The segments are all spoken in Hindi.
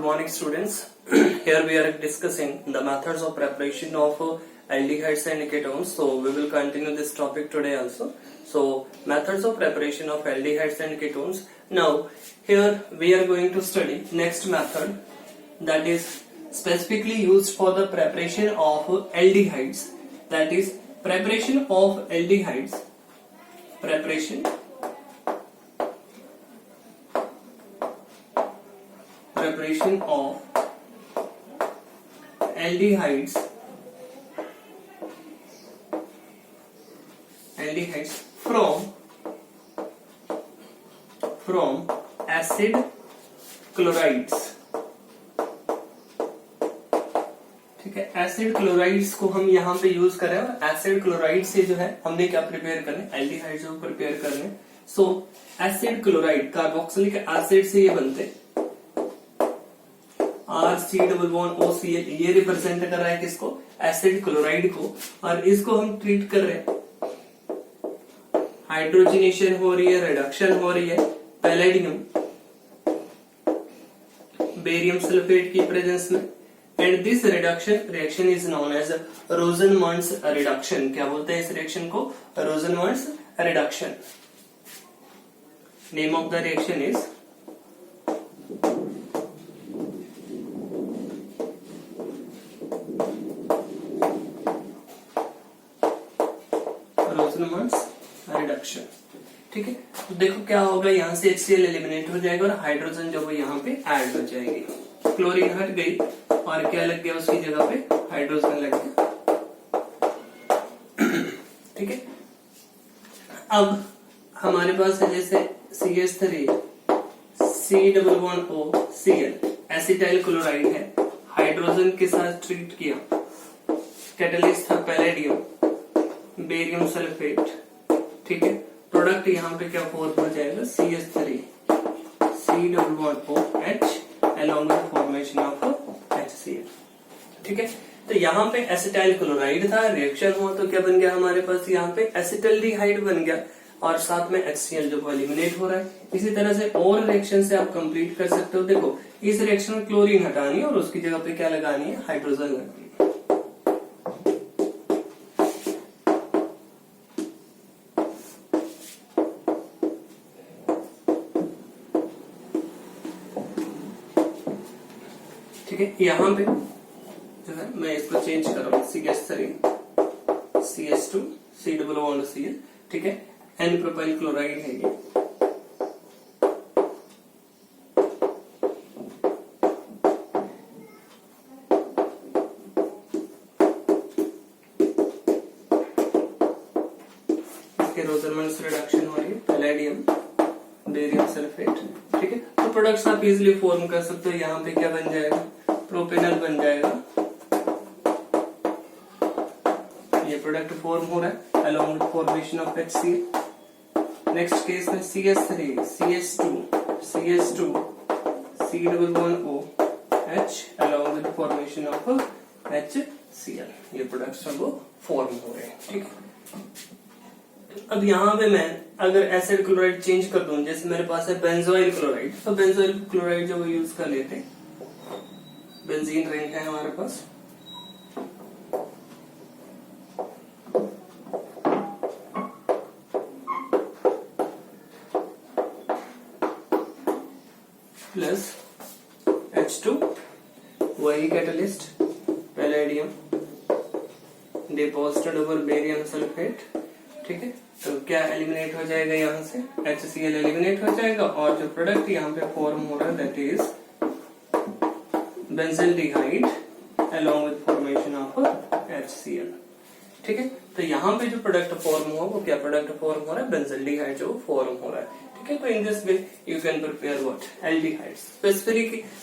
morning students. Here we are discussing the methods of preparation of aldehydes and ketones. So we will continue this topic today also. So methods of preparation of aldehydes and ketones. Now here we are going to study next method that is specifically used for the preparation of aldehydes. That is preparation of aldehydes. Preparation of aldehydes from acid chlorides. ठीक है, एसिड क्लोराइड्स को हम यहाँ पे यूज कर रहे हैं। एसिड क्लोराइड से जो है हमने क्या प्रिपेयर करने, एल्डिहाइड्स को प्रिपेयर करने। सो एसिड क्लोराइड कार्बोक्सिलिक एसिड से ये बनते RC+OCl, ये रिप्रेजेंट कर रहा है किसको, एसिड क्लोराइड को। और इसको हम ट्रीट कर रहे हैं, हाइड्रोजनेशन हो रही है, रिडक्शन हो रही है पैलेडियम बेरियम सल्फेट की प्रेजेंस में। And this reaction is known as Rosenmund's reduction. क्या बोलते हैं इस रिएक्शन को, Rosenmund's reduction. Name of the reaction is Rosenmund's reduction. ठीक है, तो देखो क्या होगा, यहाँ से HCl एलिमिनेट हो जाएगा और हाइड्रोजन जो है यहाँ पे ऐड हो जाएगी। क्लोरीन हट गई और क्या लग गया उसकी जगह पे, हाइड्रोजन लग गया। ठीक है, अब हमारे पास है जैसे CH3 C+OCl एसिटाइल क्लोराइड है, हाइड्रोजन के साथ ट्रीट किया, कैटलिस्ट था पैलेडियम बेरियम सल्फेट। ठीक है, प्रोडक्ट यहाँ पे क्या फॉर्म हो जाएगा, CH3 C+OH along with formation of HCl। ठीक है, तो यहाँ पे एसिटाइल क्लोराइड था, रिएक्शन हुआ तो क्या बन गया हमारे पास, यहाँ पे एसिटल्डिहाइड बन गया और साथ में HCl जो एलिमिनेट हो रहा है। इसी तरह से और रिएक्शन से आप कंप्लीट कर सकते हो। देखो इस रिएक्शन में क्लोरीन हटानी है और उसकी जगह पे क्या लगानी है, हाइड्रोजन लगानी है। ठीक है, यहाँ पे जो है मैं इसको चेंज कर रहा हूँ, CH3 CH2 C+OCl। ठीक है, N प्रोपाइल क्लोराइड है ये। इसके रोजनमंड्स रिडक्शन हो रही है, पैलेडियम बेरियम सल्फेट। ठीक है, तो प्रोडक्ट्स आप इजिली फॉर्म कर सकते हो। यहाँ पे क्या बन जाएगा, प्रोपेनल बन जाएगा। ये प्रोडक्ट फॉर्म हो रहा है along with formation of HCl। Next case में CH3 CH2 C+OH along with formation of HCl। ये प्रोडक्ट्स सब फॉर्म हो रहे हैं। ठीक है, अब यहाँ पे मैं अगर एसिड क्लोराइड चेंज कर दूं, जैसे मेरे पास है बेंजोइल क्लोराइड, तो बेंजोइल क्लोराइड जो वो यूज कर लेते हैं, बेंजीन रिंग है हमारे पास। प्लस H2 वही catalyst palladium deposited over barium sulphate. ठीक है, तो क्या एलिमिनेट हो जाएगा, यहाँ से HCl एलिमिनेट हो जाएगा और जो प्रोडक्ट यहाँ पे फॉर्म हो रहा है that is benzaldehyde along with formation of HCl। ठीक है, तो यहाँ पे जो प्रोडक्ट फॉर्म हुआ वो क्या प्रोडक्ट फॉर्म हो रहा है, बेंजल्डिहाइड जो फॉर्म हो रहा है। ठीक है, तो in this way you can prepare what, aldehydes.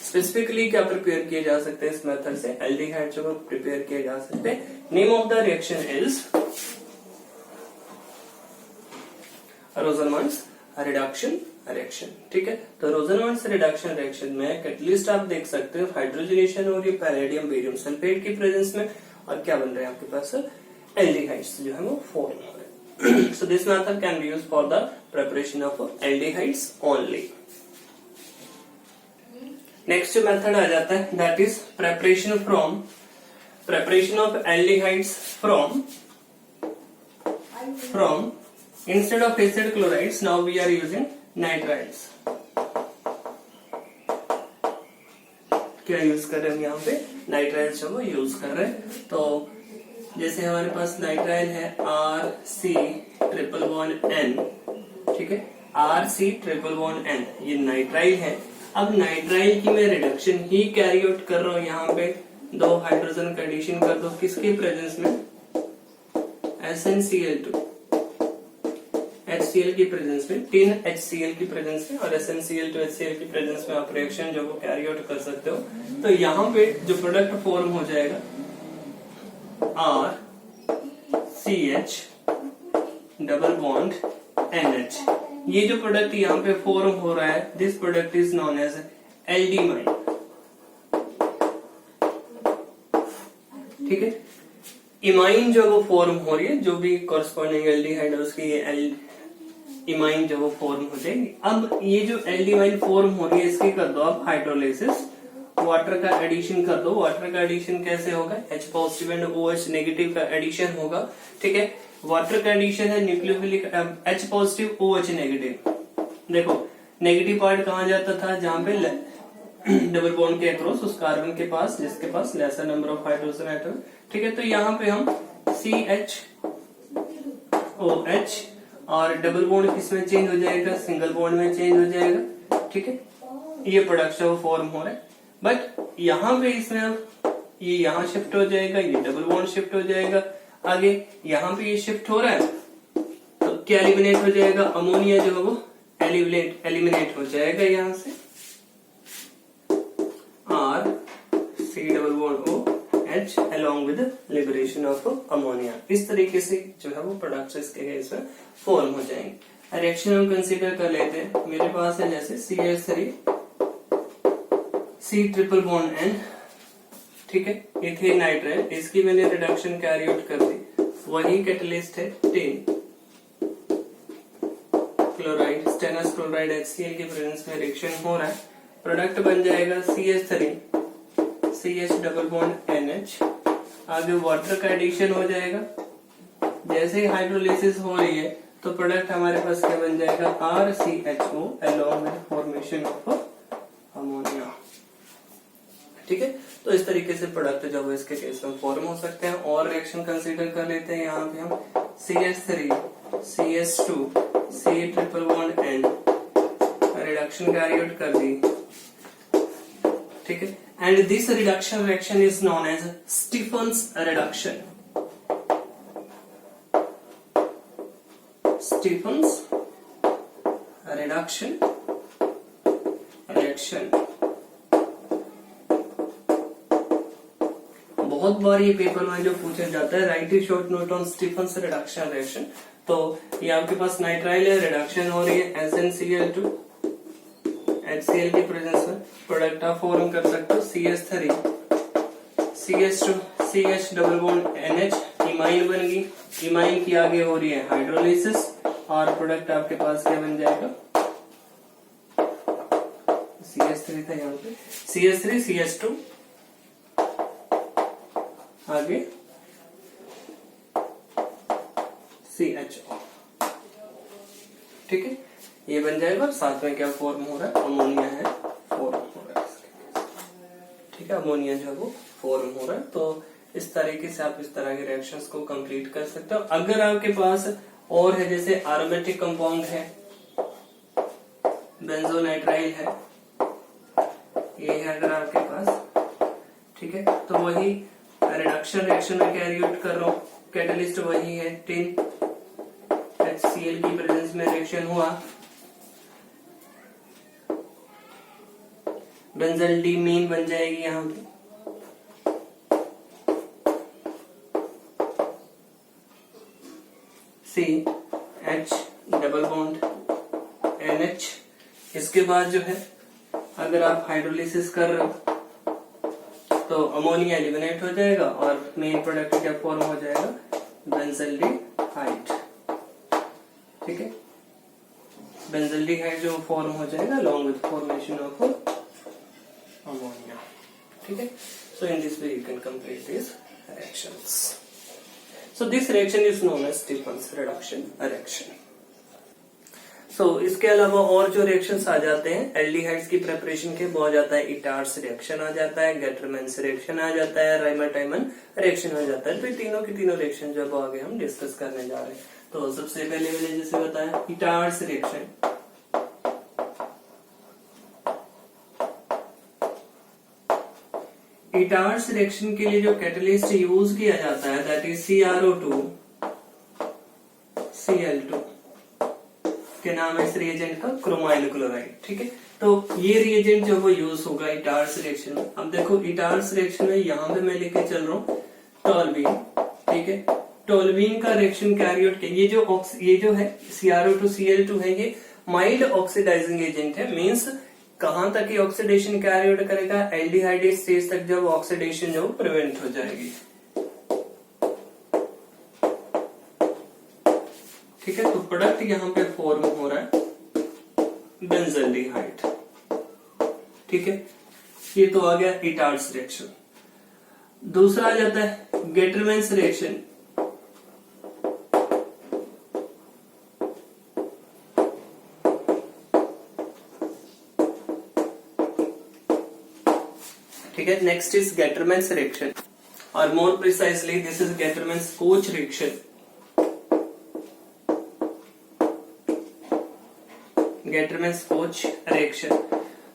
Specifically क्या प्रिपेयर किए जा सकते हैं इस मेथड से, एल्डिहाइड जो प्रिपेयर किए जा सकते हैं। Name of the reaction is Rosenmund's reduction reaction. ठीक है, तो रोजनमंड्स रिडक्शन रिएक्शन में कैटलिस्ट आप देख सकते हो, हाइड्रोजनेशन हो रही है पैलेडियम बेरियम सल्फेट की प्रेजेंस में, और क्या बन रहे हैं आपके पास, एल्डिहाइड्स जो है वो फॉर्म हो रहे हैं। So this method can be used for the preparation of aldehydes only. Next method आ जाता है that is preparation of aldehydes from instead of acid chlorides now we are using nitriles. क्या यूज कर रहे हैं यहाँ पे, नाइट्राइल्स जो वो यूज कर रहे हैं। तो जैसे हमारे पास नाइट्राइल है RC≡N, ठीक है, RC≡N, ये नाइट्राइल है। अब नाइट्राइल की मैं रिडक्शन ही कैरी आउट कर रहा हूँ, यहाँ पे 2 हाइड्रोजन का एडिशन कर दो, किसके प्रेजेंस में, SnCl2, HCl की प्रेजेंस में, 3 HCl की प्रेजेंस में, और SnCl2 HCl की प्रेजेंस में आप रिएक्शन जो वो कैरी आउट कर सकते हो। तो यहाँ पे जो प्रोडक्ट फॉर्म हो जाएगा RCH डबल बॉन्ड NH, ये जो प्रोडक्ट यहाँ पे फॉर्म हो रहा है, this product is known as aldimine, ठीक है। इमाइन जो वो फॉर्म हो रही है, जो भी कॉरस्पॉन्डिंग एल्डिहाइड है उसकी ये इमाइन जो वो फॉर्म हो जाएगी। अब ये जो एल्डिमाइन फॉर्म हो रही है, इसकी कर दो आप हाइड्रोलिसिस, वाटर का एडिशन कर दो। वाटर का एडिशन कैसे होगा, H positive and OH negative का एडिशन होगा, ठीक है। वाटर का एडिशन है nucleophilic H positive OH negative. देखो नेगेटिव पार्ट कहाँ जाता था, जहां पे डबल बॉन्ड के अक्रॉस उस कार्बन के पास जिसके पास lesser number of hydrogen atom, ठीक है। तो यहाँ पे हम CHOH और डबल बॉन्ड किसमें चेंज हो जाएगा, सिंगल बॉन्ड में चेंज हो जाएगा, ठीक है। ये प्रोडक्ट जो फॉर्म हो रहा है, बट यहाँ पे इसमें ये यहाँ शिफ्ट हो जाएगा, ये डबल बॉन्ड शिफ्ट हो जाएगा, आगे यहाँ पे ये शिफ्ट हो रहा है, तो क्या एलिमिनेट हो जाएगा, अमोनिया जो है वो एलिमिनेट हो जाएगा यहाँ से, RC≡OH along with liberation of ammonia. इस तरीके से जो है वो प्रोडक्ट्स इसके केस में फॉर्म हो जाएंगे। रिएक्शन हम कंसीडर कर लेते हैं, मेरे पास है जैसे CH3 C≡N, ठीक है, इथेन नाइट्राइल, इसकी मैंने रिडक्शन कैरी आउट कर दी, वही कैटलिस्ट है tin chloride, stannous chloride HCl के प्रेजेंस में रिएक्शन हो रहा है, प्रोडक्ट बन जाएगा CH3 CH double bond NH, आगे वाटर का एडिशन हो जाएगा, जैसे ही हाइड्रोलिसिस हो रही है तो प्रोडक्ट हमारे पास क्या बन जाएगा, RCHO along with formation of ammonia, ठीक है। तो इस तरीके से प्रोडक्ट जो है इसके केस में फॉर्म हो सकते हैं। और रिएक्शन कंसीडर कर लेते हैं, यहाँ पे हम CH3 CH2 C≡N reduction carry out कर दी, ठीक है। And this reduction reaction is known as Stephen's reduction. Stephen's reduction reaction, बहुत बार ये पेपर में जो पूछा जाता है, write a short note on Stephen's reduction reaction. तो ये आपके पास नाइट्राइल है, रिडक्शन हो रही है, SnCl2 HCl की प्रेजेंस में प्रोडक्ट आप फॉर्म कर सकते हो, CH3 CH2 CH double bond NH, imine बन गई, इमाइन की आगे हो रही है हाइड्रोलिसिस, और प्रोडक्ट आपके पास क्या बन जाएगा, CH3 था यहाँ पे, CH3 CH2 आगे CHO, ठीक है, ये बन जाएगा। और साथ में क्या फॉर्म हो रहा है, अमोनिया है फॉर्म हो रहा है, ठीक है, अमोनिया जो है वो फॉर्म हो रहा है। तो इस तरीके से आप इस तरह के रिएक्शंस को कंप्लीट कर सकते हो। अगर आपके पास और है, जैसे एरोमेटिक कंपाउंड है, बेंजोनाइट्राइल है, ये है अगर आपके पास, ठीक है, तो वही रिडक्शन रिएक्शन में कैरी आउट कर रहा हूं, कैटलिस्ट वही है टिन HCl की प्रेजेंस में रिएक्शन हुआ, बेंजल्डिमीन बन जाएगी यहाँ पे, CH डबल बॉन्ड NH। इसके बाद जो है अगर आप हाइड्रोलिसिस कर रहे हो तो अमोनिया एलिमिनेट हो जाएगा और मेन प्रोडक्ट क्या फॉर्म हो जाएगा, बेंजल्डिहाइड, ठीक है, बेंजल्डिहाइड जो फॉर्म हो जाएगा along with formation of ammonia. Okay, so in this way you can complete these reactions. So this reaction is known as Stephen's reduction reaction. So इसके अलावा और जो रिएक्शंस आ जाते हैं एल्डिहाइड्स की प्रिपरेशन के, वो आ जाता है इटार्स रिएक्शन आ जाता है, गेटरमैन्स रिएक्शन आ जाता है, राइमर-टाइमन रिएक्शन आ जाता है। तो ये तीनों की तीनों रिएक्शन जब आगे हम डिस्कस करने जा रहे हैं। तो सबसे पहले मैंने जैसे बताया इटार्स रिएक्शन। इटार्स रिएक्शन के लिए जो कैटलिस्ट यूज किया जाता है दैट इज CrO2 Cl2 के नाम है इस रिएजेंट का क्रोमाइल क्लोराइड। ठीक है, तो ये रिएजेंट जो वो यूज होगा इटार्स रिएक्शन में। अब देखो इटार्स रिएक्शन में यहाँ पे मैं लेके चल रहा हूँ टोल्यूइन। ठीक है, टोल्यूइन का रिएक्शन कैरी आउट ये जो है CrO2 Cl2 है, ये माइल्ड ऑक्सीडाइजिंग एजेंट है। मींस कहां तक ये ऑक्सीडेशन कैरी आउट करेगा, एल्डिहाइड स्टेज तक जब ऑक्सीडेशन जो प्रिवेंट हो जाएगी। ठीक है, तो प्रोडक्ट यहाँ पे फॉर्म हो रहा है बेंजल्डिहाइड। ठीक है, ये तो आ गया इटार्स रिएक्शन। दूसरा आ जाता है गेटरमैन्स रिएक्शन। ठीक है, नेक्स्ट इज गेटरमैन्स रिएक्शन और more precisely this is Gattermann's Koch reaction. Gattermann's Koch reaction,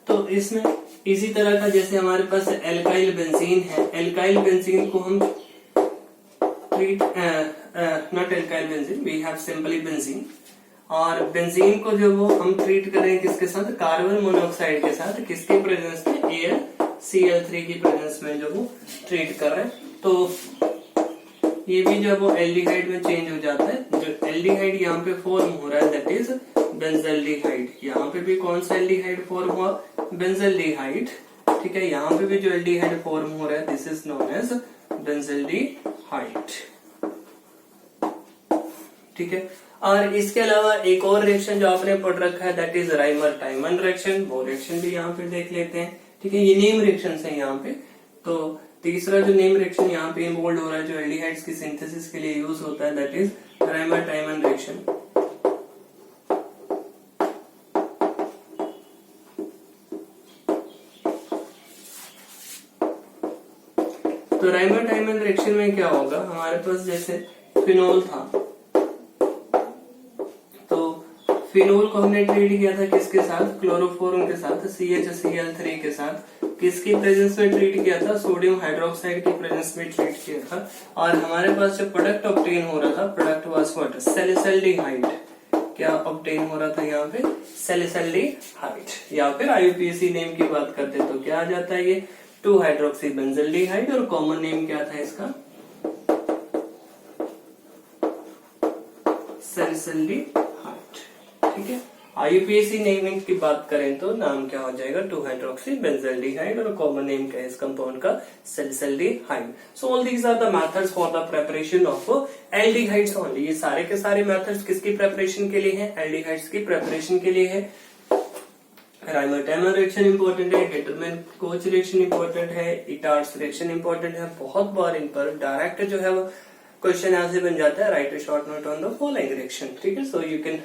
तो इसमें इसी तरह का जैसे हमारे पास एल्काइल बेंजीन है, एल्काइल बेंजीन को हम treat not alkyl benzene, we have simply benzene, और बेंजीन को जो वो हम ट्रीट कर रहे हैं किसके साथ, कार्बन मोनोऑक्साइड के साथ, किसके प्रेजेंस में, AlCl3 की प्रेजेंस में जो वो ट्रीट कर रहे हैं। तो ये भी जो वो एल्डिहाइड में चेंज हो जाता है। जो एल्डिहाइड यहाँ पे फॉर्म हो रहा है दैट इज बेंजल्डिहाइड। यहाँ पे भी कौन सा एल्डिहाइड फॉर्म हुआ, बेंजल्डिहाइड। ठीक है, यहाँ पे भी जो एल्डिहाइड फॉर्म हो रहा है this is known as benzaldehyde. ठीक है, और इसके अलावा एक और रिएक्शन जो आपने पढ़ रखा है दैट इज राइमर-टाइमन रिएक्शन। वो रिएक्शन भी यहाँ पे देख लेते हैं। ठीक है, ये नेम रिएक्शन है यहाँ पे। तो तीसरा जो नेम रिएक्शन यहाँ पे इन्वॉल्व हो रहा है जो एल्डिहाइड्स की सिंथेसिस के लिए यूज होता है दैट इज राइमर-टाइमन रिएक्शन। तो राइमर-टाइमन रिएक्शन में क्या होगा, हमारे पास जैसे फिनोल था, तो फिनोल को हमने ट्रीट किया था किसके साथ, क्लोरोफॉर्म के साथ, CHCl3 के साथ। किसकी प्रेजेंस में ट्रीट किया था, सोडियम हाइड्रोक्साइड की प्रेजेंस में ट्रीट किया था। और हमारे पास जो प्रोडक्ट ऑब्टेन हो रहा था, प्रोडक्ट वाज व्हाट, सैलिसिल्डिहाइड। क्या ऑब्टेन हो रहा था यहाँ पे, सैलिसिल्डिहाइड। या फिर IUPAC नेम की बात करते तो क्या आ जाता है, ये 2-हाइड्रोक्सी बेंजल्डिहाइड, और कॉमन नेम क्या था इसका, सैलिसिल्डिहाइड। ठीक है, IUPAC नेमिंग की बात करें तो नाम क्या हो जाएगा, 2-हाइड्रोक्सी बेंजल्डिहाइड, और कॉमन नेम क्या है इस कंपाउंड का, salicylaldehyde. So all these are the methods for the preparation of aldehydes only. ये सारे के सारे मेथड्स किसकी प्रिपरेशन के लिए हैं, एल्डिहाइड्स की प्रिपरेशन के लिए है। राइमर-टाइमन रिएक्शन इंपॉर्टेंट है, गेटरमैन कोच रिएक्शन इंपॉर्टेंट है, इटार्स रिएक्शन इंपॉर्टेंट है। बहुत बार इन पर डायरेक्ट जो है वो क्वेश्चन ऐसे बन जाता है, right a short note on the following reaction. ठीक है, सो यू कैन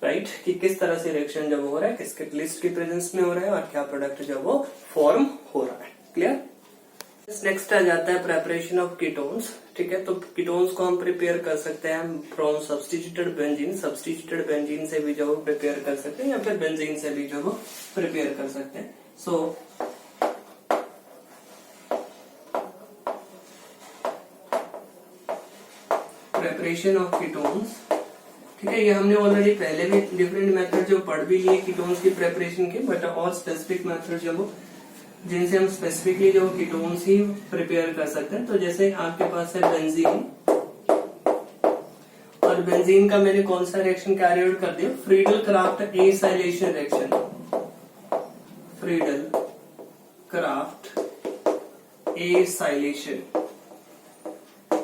राइट कि किस तरह से रिएक्शन जब हो रहा है, किस कैटलिस्ट की प्रेजेंस में हो रहा है, और क्या प्रोडक्ट जब वो फॉर्म हो रहा है। क्लियर। नेक्स्ट आ जाता है प्रेपरेशन ऑफ कीटोन्स। ठीक है, तो कीटोन्स को हम प्रिपेयर कर सकते हैं from substituted benzene. Substituted benzene से भी जो प्रिपेयर कर सकते हैं, या फिर बेंजीन से भी जो प्रिपेयर कर सकते हैं। सो प्रेपरेशन ऑफ कीटोन्स, ठीक है, ये हमने ऑलरेडी पहले भी डिफरेंट मेथड जो पढ़ भी लिए कीटोन्स की प्रिपरेशन के, बट और स्पेसिफिक मेथड जो जिनसे हम स्पेसिफिकली जो कीटोन्स ही प्रिपेयर कर सकते हैं। तो जैसे आपके पास है बेंजीन, और बेंजीन का मैंने कौन सा रिएक्शन कैरी आउट कर दिया, Friedel Crafts acylation reaction. Friedel Crafts acylation,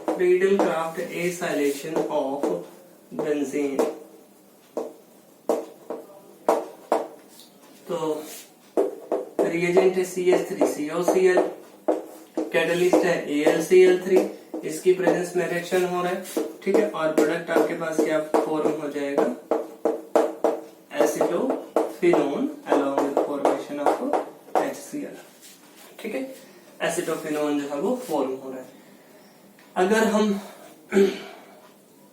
Friedel Crafts acylation of benzene. तो रिएजेंट है CH3 COCl, कैटलिस्ट है AlCl3, इसकी प्रेजेंस में रिएक्शन हो रहा है, ठीक है। और प्रोडक्ट आपके पास क्या फॉर्म हो जाएगा, acetophenone along with formation of HCl, ठीक है। एसिटोफिनोन जो है वो फॉर्म हो रहा है। अगर हम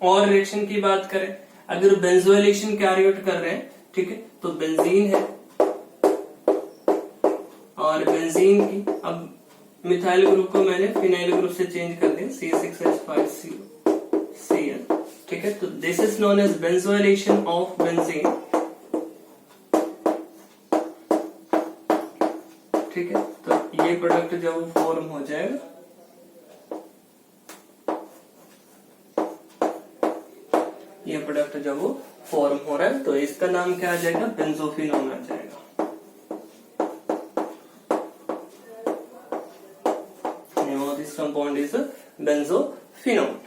और रिएक्शन की बात करें, अगर बेंजोइलेशन कैरी आउट कर रहे हैं, ठीक है, तो बेंजीन है और बेंजीन की अब मिथाइल ग्रुप को मैंने फिनाइल ग्रुप से चेंज कर दिया C6H5Cl, ठीक है। तो this is known as benzoylation of benzene, ठीक है। तो ये प्रोडक्ट जब फॉर्म हो जाएगा, ये प्रोडक्ट जब वो फॉर्म हो रहा है तो इसका नाम क्या आ जाएगा, बेंजोफिनोन आ जाएगा। Name of this compound is benzophenone,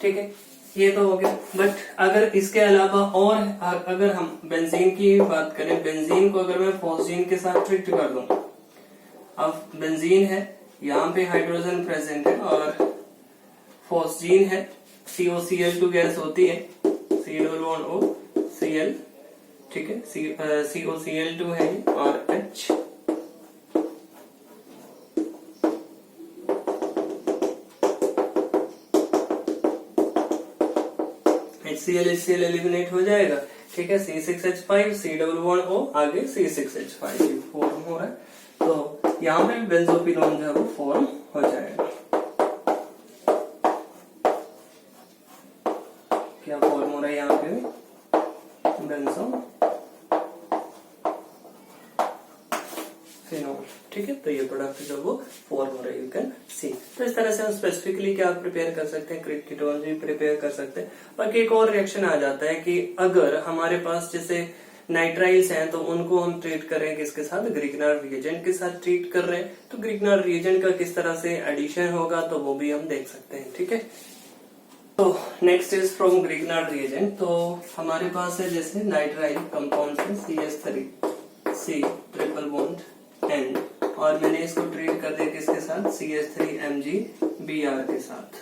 ठीक है। ये तो हो गया। बट अगर इसके अलावा और अगर हम बेंजीन की बात करें, बेंजीन को अगर मैं फॉस्जीन के साथ ट्रीट कर दूं, अब बेंजीन है, यहाँ पे हाइड्रोजन प्रेजेंट है और फॉस्जीन है, COCl2 गैस होती है, C=OCl, ठीक है, COCl2 है और H, HCl एलिमिनेट हो जाएगा, ठीक है। C6H5 C=O, आगे C6H5 फॉर्म हो रहा है, तो यहाँ पे बेंजोफिनोन जो है वो फॉर्म हो जाएगा। क्या फॉर्म हो रहा है यहाँ पे भी, बेंजोफिनोन, ठीक है। तो ये प्रोडक्ट जो वो फॉर्म हो रहा है, यू कैन सी। तो इस तरह से हम स्पेसिफिकली क्या प्रिपेयर कर सकते हैं, कीटोन भी प्रिपेयर कर सकते हैं। बाकी एक और रिएक्शन आ जाता है कि अगर हमारे पास जैसे नाइट्राइल्स हैं तो उनको हम ट्रीट कर रहे हैं किसके साथ, ग्रिग्नार्ड रिएजेंट के साथ ट्रीट कर रहे हैं, तो ग्रिग्नार्ड रिएजेंट का किस तरह से एडिशन होगा तो वो भी हम देख सकते हैं, ठीक है। तो next is from Grignard reagent. तो हमारे पास है जैसे नाइट्राइल कंपाउंड है CH3C ट्रिपल बॉन्ड N, और मैंने इसको ट्रीट कर दिया किसके साथ, CH3MgBr के साथ,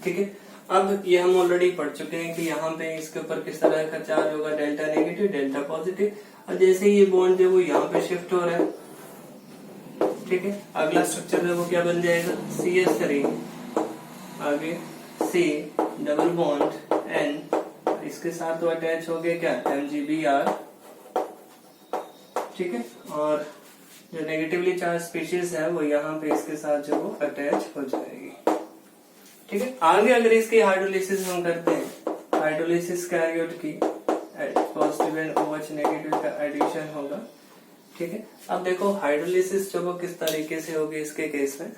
ठीक है। अब ये हम ऑलरेडी पढ़ चुके हैं कि यहाँ पे इसके ऊपर किस तरह का चार्ज होगा, डेल्टा नेगेटिव डेल्टा पॉजिटिव। और जैसे ही ये बॉन्ड है वो यहाँ पे शिफ्ट हो रहा है, ठीक है। अगला स्ट्रक्चर है वो क्या बन जाएगा, CH3 आगे C डबल बॉन्ड N, इसके साथ तो अटैच हो गया क्या, MgBr, ठीक है। और जो नेगेटिवली चार्ज स्पीशीज है वो यहाँ पे इसके साथ जो वो अटैच हो जाएगी, ठीक है। आगे अगर इसकी हाइड्रोलिसिस हम करते हैं, हाइड्रोलिसिस कैरी आउट की, पॉजिटिव एंड OH नेगेटिव का एडिशन होगा, ठीक है। अब देखो हाइड्रोलिसिस जो वो किस तरीके से होगी इसके केस में,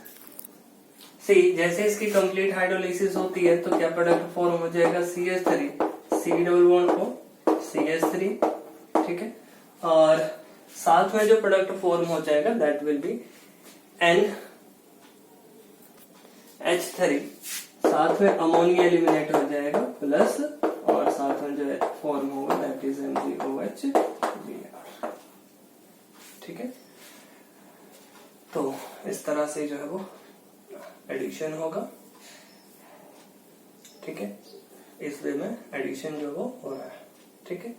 जैसे इसकी कंप्लीट हाइड्रोलिसिस होती है तो क्या प्रोडक्ट फॉर्म हो जाएगा, CH3 C=O CH3, ठीक है। और साथ में जो प्रोडक्ट फॉर्म हो जाएगा दैट विल बी NH3, साथ में अमोनिया एलिमिनेट हो जाएगा प्लस, और साथ में जो फॉर्म होगा दैट इज MgOH, ठीक है। तो इस तरह से जो है वो एडिशन होगा, ठीक है। इस वे में एडिशन जो वो हो रहा है, ठीक है।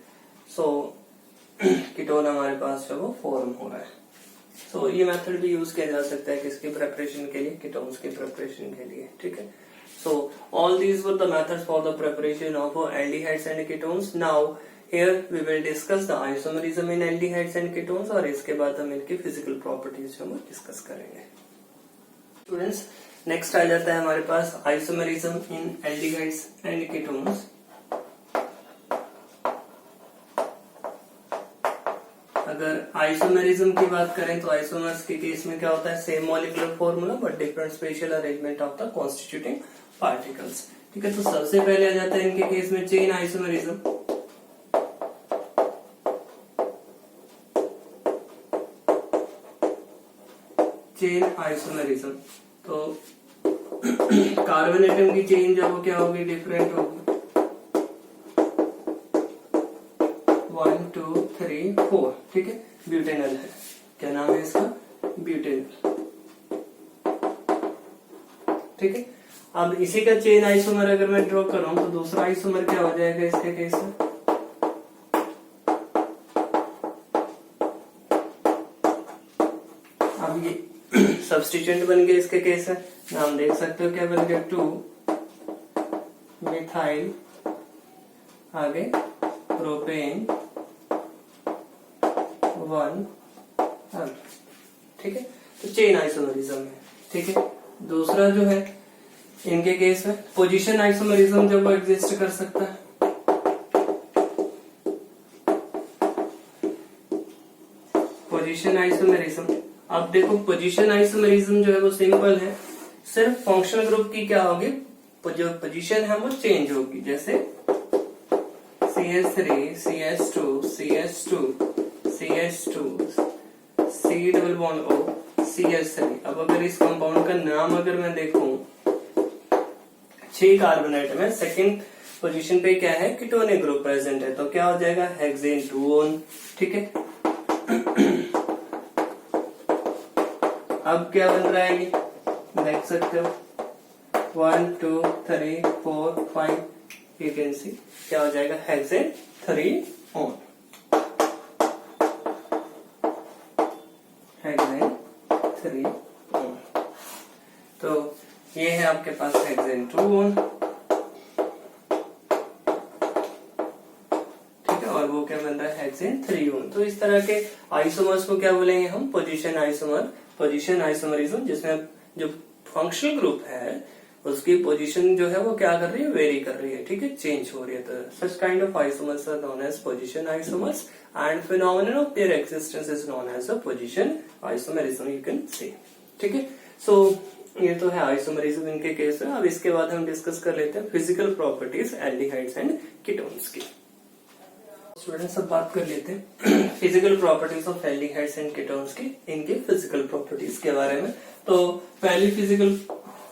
सो कीटोन हमारे पास जो वो फॉर्म हो रहा है। सो ये मेथड भी यूज किया जा सकता है किसकी प्रिपरेशन के लिए, कीटोन्स की प्रिपरेशन के लिए, ठीक है। So all these were the methods for the preparation of aldehydes and ketones. Now here we will discuss the isomerism in aldehydes and ketones, और इसके बाद हम इनकी फिजिकल प्रॉपर्टीज जो हम डिस्कस करेंगे। स्टूडेंट्स, नेक्स्ट आ जाता है हमारे पास isomerism in aldehydes and ketones. अगर आइसोमेरिज्म की बात करें तो आइसोमर्स के केस में क्या होता है, same molecular formula but different special arrangement of the constituting particles, ठीक है। तो सबसे पहले आ जाता है इनके केस में चेन आइसोमेरिज्म। चेन आइसोमेरिज्म, तो कार्बन एटम की चेन जब वो क्या होगी, डिफरेंट होगी, 1 2 3 4, ठीक है, ब्यूटेनल है। क्या नाम है इसका? ब्यूटेनल, ठीक है। अब इसी का चेन आइसोमर अगर मैं ड्रॉ कर रहा हूं तो दूसरा आइसोमर क्या हो जाएगा इसके केस में? अब ये सब्स्टिट्यूएंट बन गया इसके केस में, नाम देख सकते हो क्या बन गया? 2 मिथाइल, आगे प्रोपेन 1, ठीक है। तो चेन आइसोमरिज्म है, ठीक है। दूसरा जो है इनके केस में पोजीशन आइसोमरिज्म जब वो एग्जिस्ट कर सकता है, पोजीशन आइसोमरिज्म। अब देखो पोजीशन आइसोमरिज्म जो है वो सिंपल है, सिर्फ फंक्शनल ग्रुप की क्या होगी, जो पोजीशन है वो चेंज होगी। जैसे CH3 CH2 CH2 CH2 C double bond O CH3। अब अगर इस कंपाउंड का नाम अगर मैं देखूं, 6 कार्बन एटम है, सेकंड पोजीशन पे क्या है? कीटोनिक ग्रुप प्रेजेंट है, तो क्या हो जाएगा? हेक्सेन 2-on, ठीक है। अब क्या बन रहा है ये देख सकते हो, 1 2 3 4 5, यू कैन सी क्या हो जाएगा? Hexane 3-on, hexane 3-on। तो ये है आपके पास हेक्सेन 2-on, ठीक है, और वो क्या बन रहा है? Hexane 3-on। तो इस तरह के आइसोमर्स को क्या बोलेंगे हम? पोजीशन आइसोमर, पोजीशन आइसोमरिज्म, जिसमें जो फंक्शनल ग्रुप है उसकी पोजीशन जो है वो क्या कर रही है? वेरी कर रही है, ठीक है, चेंज हो रही है। तो such kind of isomers are known as position isomers and phenomenon of their existence is known as a position isomerism, you can say, ठीक है। सो ये तो है आइसोमरिज्म इनके केस में। अब इसके बाद हम डिस्कस कर लेते हैं physical properties aldehydes and ketones की। स्टूडेंट्स अब बात कर लेते हैं physical properties of aldehydes and ketones की, इनके फिजिकल प्रॉपर्टीज के बारे में। तो पहली फिजिकल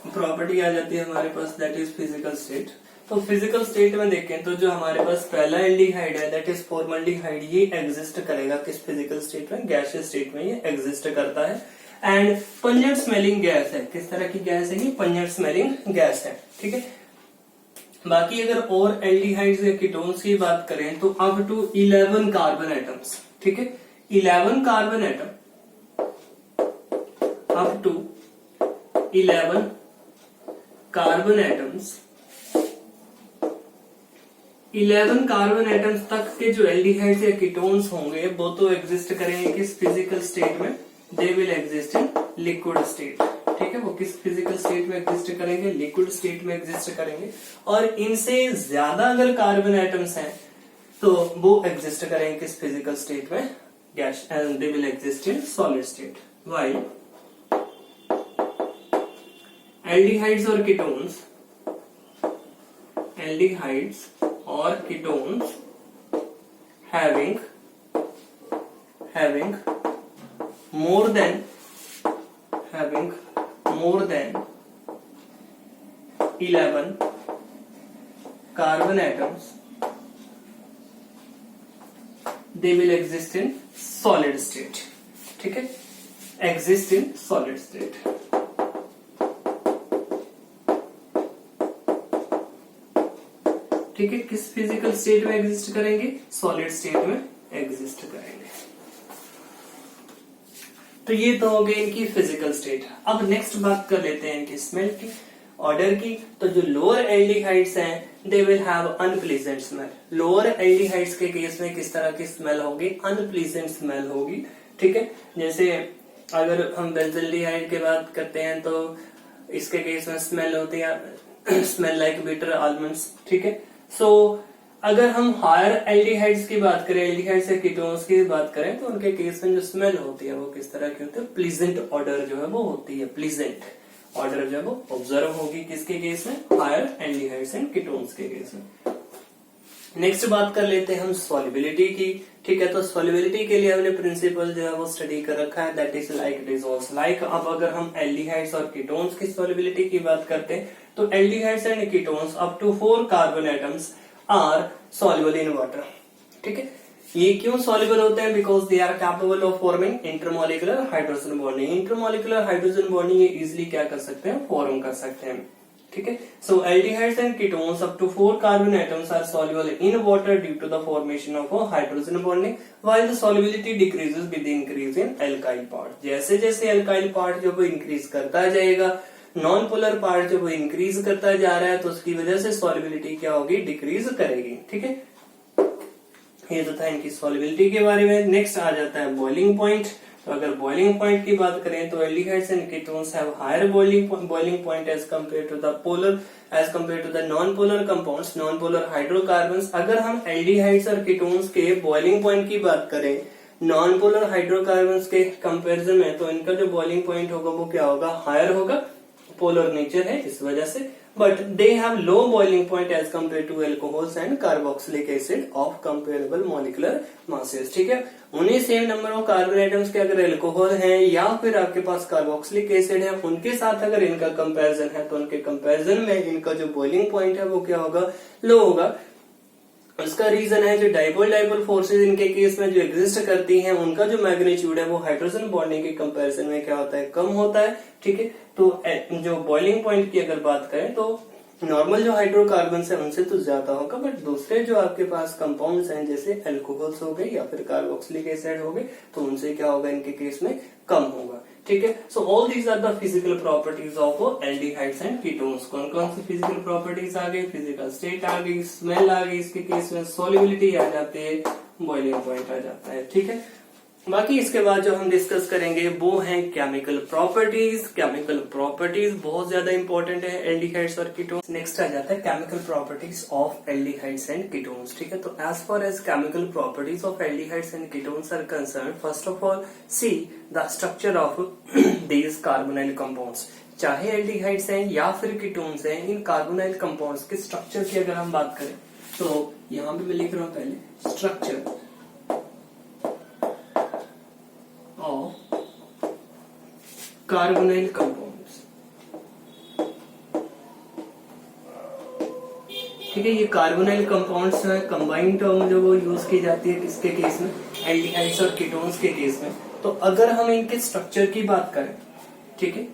प्रॉपर्टी आ जाती है हमारे पास, दैट इज फिजिकल स्टेट। तो फिजिकल स्टेट में देखें तो जो हमारे पास पहला एल्डिहाइड है दैट इज फॉर्मल्डिहाइड, ये एग्जिस्ट करेगा किस फिजिकल स्टेट में? गैसियस स्टेट में ये एग्जिस्ट करता है। एंड पंजेंट स्मेलिंग गैस है, किस तरह की गैस है? ये पंजेंट स्मेलिंग गैस है, ठीक है। बाकी अगर और एल्डिहाइड्स या कीटोन्स की बात करें तो अप टू 11 कार्बन एटम्स, ठीक है, 11 carbon atom, up to 11 carbon atoms, 11 carbon atoms तक के जो एल्डिहाइड्स या कीटोन्स होंगे वो तो एग्जिस्ट करेंगे किस फिजिकल स्टेट में? They will exist in liquid state, ठीक है। वो किस फिजिकल स्टेट में एग्जिस्ट करेंगे? लिक्विड स्टेट में एग्जिस्ट करेंगे। और इनसे ज्यादा अगर कार्बन एटम्स हैं तो वो एग्जिस्ट करेंगे किस फिजिकल स्टेट में? Gas, and they will exist in solid state. While aldehydes और कीटोन्स, एल्डिहाइड्स और ketones having more than 11 carbon atoms, they will exist in solid state, ठीक है, exist in solid state। ठीक है, किस फिजिकल स्टेट में एग्जिस्ट करेंगे? सॉलिड स्टेट में एग्जिस्ट करेंगे। तो ये तो हो गई इनकी फिजिकल स्टेट। अब नेक्स्ट बात कर लेते हैं इनकी स्मेल की, ऑर्डर की। तो जो लोअर एल्डिहाइड्स हैं they will have unpleasant smell. Lower aldehydes के केस में किस तरह की स्मेल होगी? अनप्लीजेंट स्मेल होगी, ठीक है। जैसे अगर हम बेंजल्डिहाइड की बात करते हैं तो इसके केस में स्मेल होती है स्मेल लाइक बिटर आलमंड्स, ठीक है। सो अगर हम हायर एल्डिहाइड्स की बात करें, एल्डिहाइड्स या कीटोन्स की बात करें तो उनके केस में जो स्मेल होती है वो किस तरह की होती है? प्लीजेंट ऑर्डर जो है वो होती है, प्लीजेंट ऑर्डर जो है वो ऑब्जर्व होगी किसके केस में? हायर एल्डिहाइड्स एंड कीटोन्स के केस में। नेक्स्ट बात कर लेते हैं हम सॉल्युबिलिटी की, ठीक है। तो सॉल्युबिलिटी के लिए हमने प्रिंसिपल जो है वो स्टडी कर रखा है, that is like dissolves like. अब अगर हम एल्डिहाइड्स और कीटोन्स की सॉल्युबिलिटी की बात करते हैं तो aldehydes and ketones up to 4 carbon atoms are soluble in water, ठीक है। ये क्यों सॉल्युबल होते हैं? Because they are capable of forming intermolecular hydrogen bonding. Intermolecular hydrogen bonding ये इजिली क्या कर सकते हैं? फॉर्म कर सकते हैं। ठीक है, so aldehydes and ketones up to 4 carbon atoms are soluble in water due to the formation of a hydrogen bonding, while the solubility decreases with the increase in alkyl part. जैसे जैसे alkyl part जो वो इंक्रीज करता जाएगा, नॉन पोलर पार्ट जो वो इंक्रीज करता जा रहा है, तो उसकी वजह से सॉल्युबिलिटी क्या होगी? डिक्रीज करेगी। ठीक है, ये तो था इनकी सॉल्युबिलिटी के बारे में। नेक्स्ट आ जाता है बॉइलिंग पॉइंट। तो अगर बॉइलिंग पॉइंट की बात करें तो aldehydes and ketones have higher boiling point as compared to the polar as compared to the non polar compounds, non polar hydrocarbons. अगर हम एल्डिहाइड्स और कीटोन्स के बॉइलिंग पॉइंट की बात करें नॉन पोलर हाइड्रोकार्बन्स के कंपैरिजन में, तो इनका जो बॉइलिंग पॉइंट होगा वो क्या होगा? हायर होगा। पोलर नेचर है इस वजह से, but they have low boiling point as compared to alcohols and carboxylic acid of comparable molecular masses। ठीक है, उन्हीं same number of carbon atoms के अगर अल्कोहल है या फिर आपके पास कार्बोक्सिलिक एसिड है, उनके साथ अगर इनका कंपैरिजन है तो उनके कंपैरिजन में इनका जो बॉइलिंग पॉइंट है वो क्या होगा? लो होगा। इसका रीजन है जो डाइपोल फोर्सेज इनके केस में जो एग्जिस्ट करती हैं, उनका जो मैग्नीट्यूड है वो हाइड्रोजन बॉन्डिंग के कंपैरिजन में क्या होता है? कम होता है। ठीक है, तो जो बॉइलिंग पॉइंट की अगर बात करें तो नॉर्मल जो हाइड्रोकार्बन्स है उनसे तो ज्यादा होगा, बट दूसरे जो आपके पास कंपाउंड्स हैं जैसे अल्कोहल्स हो गए या फिर कार्बोक्सिलिक एसिड हो गए, तो उनसे क्या होगा? इनके केस में कम होगा। ठीक है, so all these are the physical properties of aldehydes and ketones. कौन कौन सी फिजिकल प्रॉपर्टीज आ गई? फिजिकल स्टेट आ गई, स्मेल आ गई, इसके केस में सॉल्युबिलिटी आ जाती है, बॉइलिंग पॉइंट आ जाता है। ठीक है, बाकी इसके बाद जो हम डिस्कस करेंगे वो हैं केमिकल प्रॉपर्टीज। केमिकल प्रॉपर्टीज बहुत ज्यादा इंपॉर्टेंट है एल्डिहाइड्स और कीटोन्स। नेक्स्ट आ जाता है chemical properties of aldehydes and ketones. ठीक है, तो as far as chemical properties of aldehydes and ketones are concern, first of all see the structure of these carbonyl compounds. चाहे एल्डिहाइड्स हैं या फिर कीटोन्स हैं, इन कार्बोनाइल कंपाउंड्स के स्ट्रक्चर की अगर हम बात करें तो यहाँ पे मैं लिख रहा हूँ पहले स्ट्रक्चर कार्बोनाइल कंपाउंड्स। ठीक है, ये कार्बोनाइल कंपाउंड्स है, कंबाइंड टर्म जो वो यूज की जाती है किसके केस में? एल्डिहाइड्स और कीटोन्स के केस में। तो अगर हम इनके स्ट्रक्चर की बात करें, ठीक है,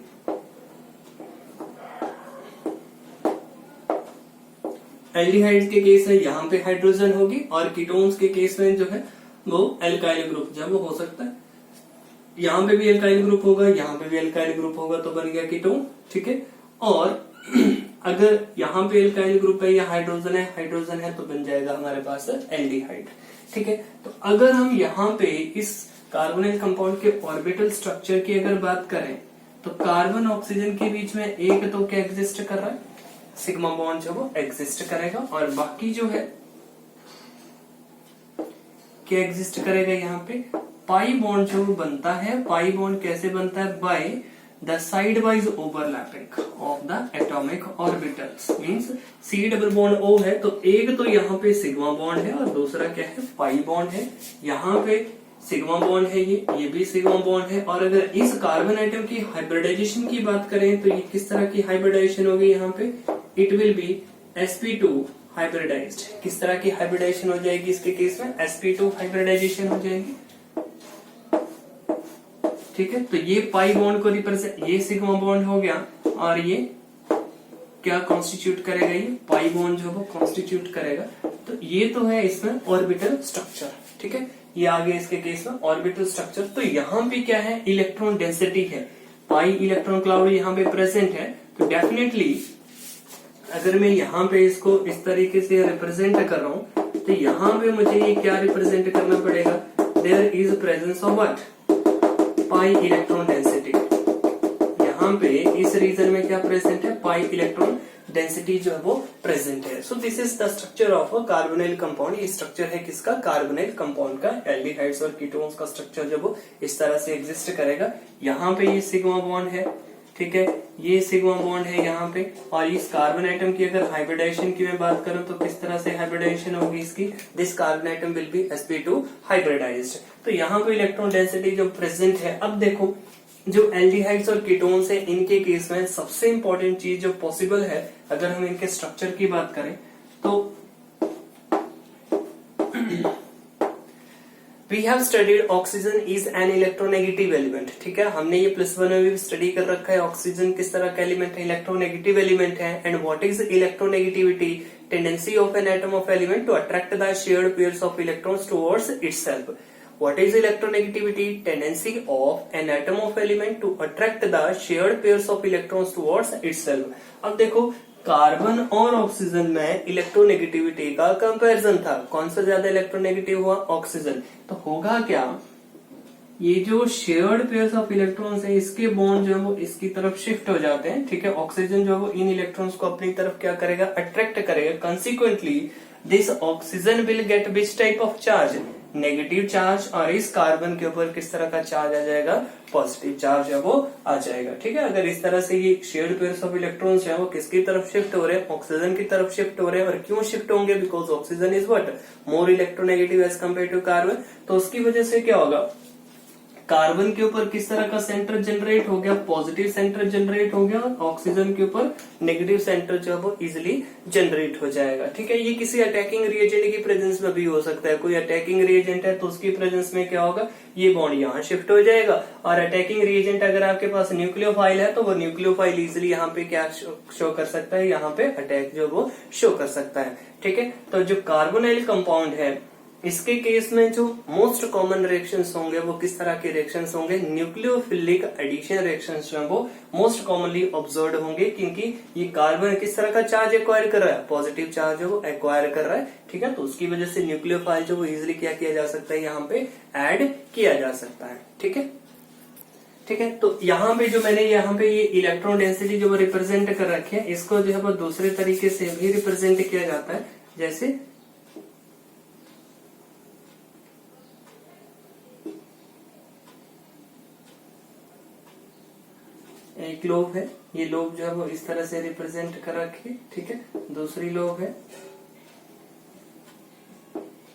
एल्डिहाइड्स के केस में यहाँ पे हाइड्रोजन होगी और कीटोन्स के केस में जो है वो एल्काइल ग्रुप जब वो हो सकता है, यहाँ पे भी एल्काइल ग्रुप होगा, यहाँ पे भी एल्काइल ग्रुप होगा, तो बन गया कीटोन। ठीक है, और अगर यहाँ पे एल्काइल ग्रुप है या हाइड्रोजन है तो बन जाएगा हमारे पास एल्डिहाइड। ठीक है, तो अगर हम यहाँ पे इस कार्बोनाइल कंपाउंड के ऑर्बिटल स्ट्रक्चर की अगर बात करें तो कार्बन ऑक्सीजन के बीच में एक तो क्या एग्जिस्ट कर रहा है? सिग्मा बॉन्ड जो वो एग्जिस्ट करेगा, और बाकी जो है क्या एग्जिस्ट करेगा? यहाँ पे पाई बॉन्ड जो बनता है। पाई बॉन्ड कैसे बनता है? By the side wise overlapping of the atomic orbitals. Means C double bond O है तो एक तो यहाँ पे सिग्मा बॉन्ड है और दूसरा क्या है? पाई बॉन्ड है। यहाँ पे सिग्मा बॉन्ड है, ये भी सिग्मा बॉन्ड है। और अगर इस कार्बन आइटम की हाइब्रिडाइजेशन की बात करें तो ये किस तरह की हाइब्रिडाइजेशन होगी? यहाँ पे it will be sp2 hybridised. किस तरह की हाइब्रिडाइजेशन हो जाएगी इसके केस में? sp2 हाइब्रिडाइजेशन हो जाएगी। ठीक है, तो ये पाई बॉन्ड को रिप्रेजेंट, ये सिग्मा बॉन्ड हो गया और ये क्या कॉन्स्टिट्यूट करेगा? ये पाई बॉन्ड जो वो कॉन्स्टिट्यूट करेगा। तो ये तो है इसमें ऑर्बिटल स्ट्रक्चर। ठीक है, ये आ गया इसके केस में ऑर्बिटल स्ट्रक्चर। तो यहाँ पे क्या है? इलेक्ट्रॉन डेंसिटी है। पाई इलेक्ट्रॉन क्लाउड यहाँ पे प्रेजेंट है, तो डेफिनेटली अगर मैं यहाँ पे इसको इस तरीके से रिप्रेजेंट कर रहा हूँ तो यहाँ पे मुझे ये क्या रिप्रेजेंट करना पड़ेगा? There is presence of what? Pi electron density. यहाँ पे इस रीजन में क्या प्रेजेंट है? पाई इलेक्ट्रॉन डेंसिटी जो है वो प्रेजेंट है। So this is the structure of a carbonyl compound. ये स्ट्रक्चर है किसका? कार्बोनाइल कंपाउंड का। एल्डिहाइड्स और कीटोन्स का स्ट्रक्चर जो वो इस तरह से एग्जिस्ट करेगा। यहाँ पे ये सिग्मा बॉन्ड है, ठीक है, ये सिग्मा बॉन्ड है यहाँ पे। और इस कार्बन आइटम की अगर हाइब्रिडाइजेशन की मैं बात करूं तो किस तरह से हाइब्रिडाइजेशन होगी इसकी? This carbon atom will be sp2 hybridised. तो यहाँ पे इलेक्ट्रॉन डेंसिटी जो प्रेजेंट है। अब देखो जो एल्डिहाइड्स और कीटोन्स है इनके केस में सबसे इंपॉर्टेंट चीज जो पॉसिबल है अगर हम इनके स्ट्रक्चर की बात करें तो we have studied oxygen is an electronegative element. ठीक है, हमने ये +1 में भी स्टडी कर रखा है ऑक्सीजन किस तरह का एलिमेंट है, इलेक्ट्रोनेगेटिव एलिमेंट है। And what is electronegativity, tendency of an atom of element to attract the shared pairs of electrons towards itself. What is electronegativity? Tendency of an atom of element to attract the shared pairs of electrons towards itself. अब देखो कार्बन और ऑक्सीजन में इलेक्ट्रोनेगेटिविटी का कंपैरिजन था, कौन सा ज्यादा इलेक्ट्रोनेगेटिव हुआ, ऑक्सीजन। तो होगा क्या, ये जो शेयर्ड पेयर्स ऑफ इलेक्ट्रॉन्स है इसके बॉन्ड जो है वो इसकी तरफ शिफ्ट हो जाते हैं। ठीक है, ऑक्सीजन जो है वो इन इलेक्ट्रॉन्स को अपनी तरफ क्या करेगा, अट्रैक्ट करेगा। Consequently this oxygen will get which type of charge, negative charge, और इस कार्बन के ऊपर किस तरह का चार्ज आ जाएगा, पॉजिटिव चार्ज है वो आ जाएगा। ठीक है, अगर इस तरह से ये शेयर्ड पेयर्स ऑफ इलेक्ट्रॉन्स है वो किसकी तरफ शिफ्ट हो रहे हैं, ऑक्सीजन की तरफ शिफ्ट हो रहे हैं। और क्यों शिफ्ट होंगे, because oxygen is what, more electronegative as compared to carbon. तो उसकी वजह से क्या होगा, कार्बन के ऊपर किस तरह का सेंटर जनरेट हो गया, पॉजिटिव सेंटर जनरेट हो गया, और ऑक्सीजन के ऊपर नेगेटिव सेंटर जो है वो इजिली जनरेट हो जाएगा। ठीक है, ये किसी अटैकिंग रिएजेंट की प्रेजेंस में भी हो सकता है। कोई अटैकिंग रिएजेंट है तो उसकी प्रेजेंस में क्या होगा, ये बॉन्ड यहाँ शिफ्ट हो जाएगा। और अटैकिंग रिएजेंट अगर आपके पास न्यूक्लियोफाइल है तो वो न्यूक्लियोफाइल इजिली यहाँ पे क्या शो कर सकता है, यहाँ पे अटैक जो वो शो कर सकता है। ठीक है, तो जो कार्बोनाइल कंपाउंड है इसके केस में जो मोस्ट कॉमन रिएक्शंस होंगे वो किस तरह के रिएक्शंस होंगे, न्यूक्लियोफिलिक एडिशन रिएक्शंस जो है वो मोस्ट कॉमनली ऑब्जर्व होंगे, क्योंकि ये कार्बन किस तरह का चार्ज एक्वायर कर रहा है, पॉजिटिव चार्ज जो वो एक्वायर कर रहा है। ठीक है, तो उसकी वजह से न्यूक्लियोफाइल जो वो इजिली क्या किया जा सकता है, यहाँ पे ऐड किया जा सकता है। ठीक है, ठीक है, तो यहाँ पे जो मैंने यहाँ पे ये इलेक्ट्रॉन डेंसिटी जो वो रिप्रेजेंट कर रखी है, इसको जो है वो दूसरे तरीके से भी रिप्रेजेंट किया जाता है। जैसे एक लोब है, ये लोब जो है वो इस तरह से रिप्रेजेंट कर रखी है। ठीक है, दूसरी लोब है,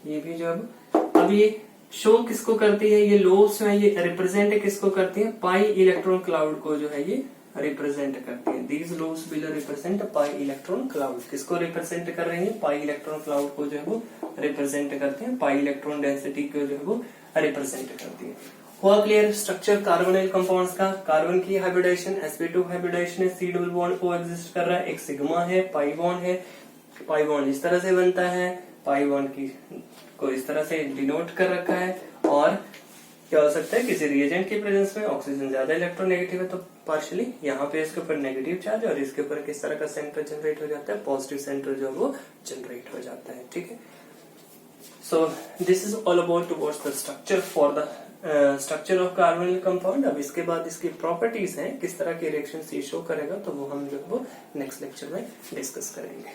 ये भी जो है अब ये शो किसको करती है, ये लोब्स में ये रिप्रेजेंट किसको करती है, पाई इलेक्ट्रॉन क्लाउड को जो है ये रिप्रेजेंट करती है। These lobes will represent pi electron cloud, किसको रिप्रेजेंट कर रही है, पाई इलेक्ट्रॉन क्लाउड को जो है वो रिप्रेजेंट करते हैं, पाई इलेक्ट्रॉन डेंसिटी को जो है वो रिप्रेजेंट करती है। हुआ क्लियर स्ट्रक्चर कार्बोनाइल कंपाउंड्स का, कार्बन की हाइब्रिडाइजेशन sp2 हाइब्रिडाइजेशन है, C डबल बॉन्ड को एग्जिस्ट कर रहा है, एक सिग्मा है, पाई बॉन्ड है, पाई बॉन्ड इस तरह से बनता है, पाई बॉन्ड की को इस तरह से डिनोट कर रखा है। और क्या हो सकता है, किसी रिएजेंट की प्रेजेंस में ऑक्सीजन ज्यादा इलेक्ट्रोनेगेटिव है तो पार्शियली यहाँ पे इसके ऊपर नेगेटिव चार्ज और इसके ऊपर किस तरह का सेंटर जनरेट हो जाता है, पॉजिटिव सेंटर जो वो जनरेट हो जाता है। ठीक है, so this is all about towards the structure for the structure of carbonyl compound. अब इसके बाद इसकी प्रॉपर्टीज हैं, किस तरह के रिएक्शन ये शो करेगा, तो वो हम जो वो नेक्स्ट लेक्चर में डिस्कस करेंगे।